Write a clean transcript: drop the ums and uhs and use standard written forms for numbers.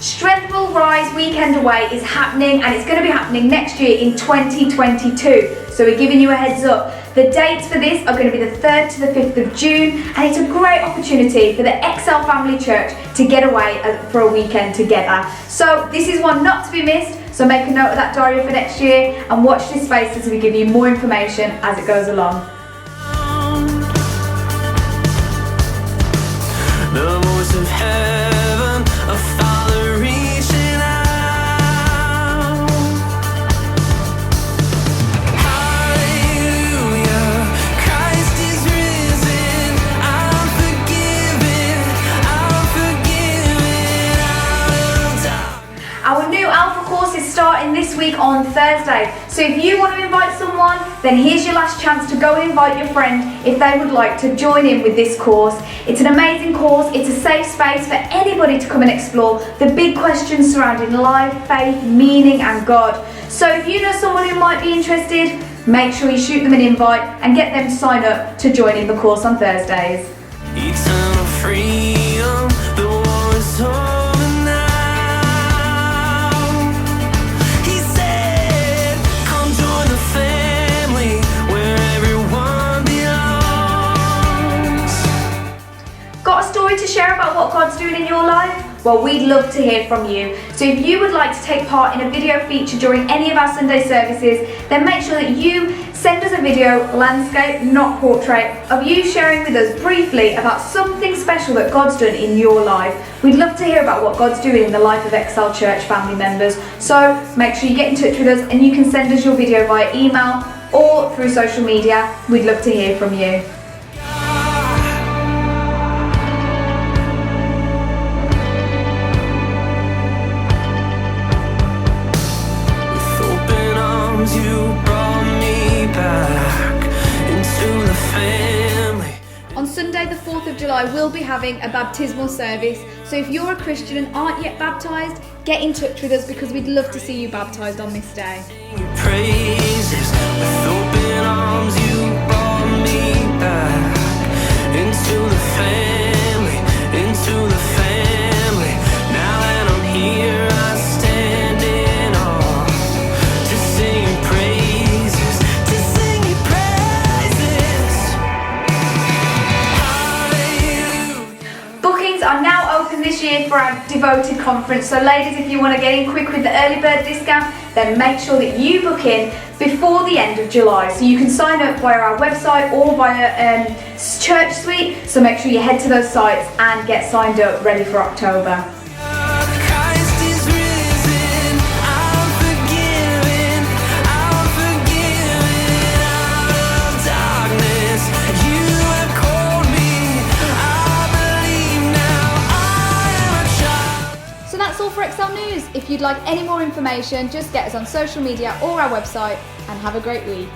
Strength Will Rise Weekend Away is happening, and it's going to be happening next year in 2022. So we're giving you a heads up. The dates for this are going to be the 3rd to the 5th of June, and it's a great opportunity for the Excel Family Church to get away for a weekend together. So this is one not to be missed, so make a note of that diary for next year and watch this space as we give you more information as it goes along. The voice of heaven, a Father reaching out. Hallelujah, Christ is risen. I'm forgiven, Our new Alpha course is starting this week on Thursday. So if you want to invite someone, then here's your last chance to go and invite your friend if they would like to join in with this course. It's an amazing course. It's a safe space for anybody to come and explore the big questions surrounding life, faith, meaning and God. So if you know someone who might be interested, make sure you shoot them an invite and get them to sign up to join in the course on Thursdays. eternal freedom, the war is over now. He said, come join the family where everyone belongs. Got a story to share about what God's doing in your life? Well, we'd love to hear from you. So if you would like to take part in a video feature during any of our Sunday services, then make sure that you send us a video, landscape, not portrait, of you sharing with us briefly about something special that God's done in your life. We'd love to hear about what God's doing in the life of Excel Church family members. So make sure you get in touch with us and you can send us your video via email or through social media. We'd love to hear from you. You brought me back into the family. On Sunday the 4th of July we'll be having a baptismal service, so if you're a Christian and aren't yet baptised, get in touch with us because we'd love to see you baptised on this day. Your praises with open arms, you brought me back into the family, into the family. Now that I'm here, I stand in awe to sing your praises, to sing your praises. Hallelujah. Bookings are now open this year for our Devoted Conference. So ladies, if you want to get in quick with the early bird discount, then make sure that you book in before the end of July. So you can sign up via our website or via Church Suite. So make sure you head to those sites and get signed up ready for October. Christ is risen, I'm forgiven out of darkness. You have called me, I believe now I am a child. So that's all for Excel News. If you'd like any more information, just get us on social media or our website, and have a great week.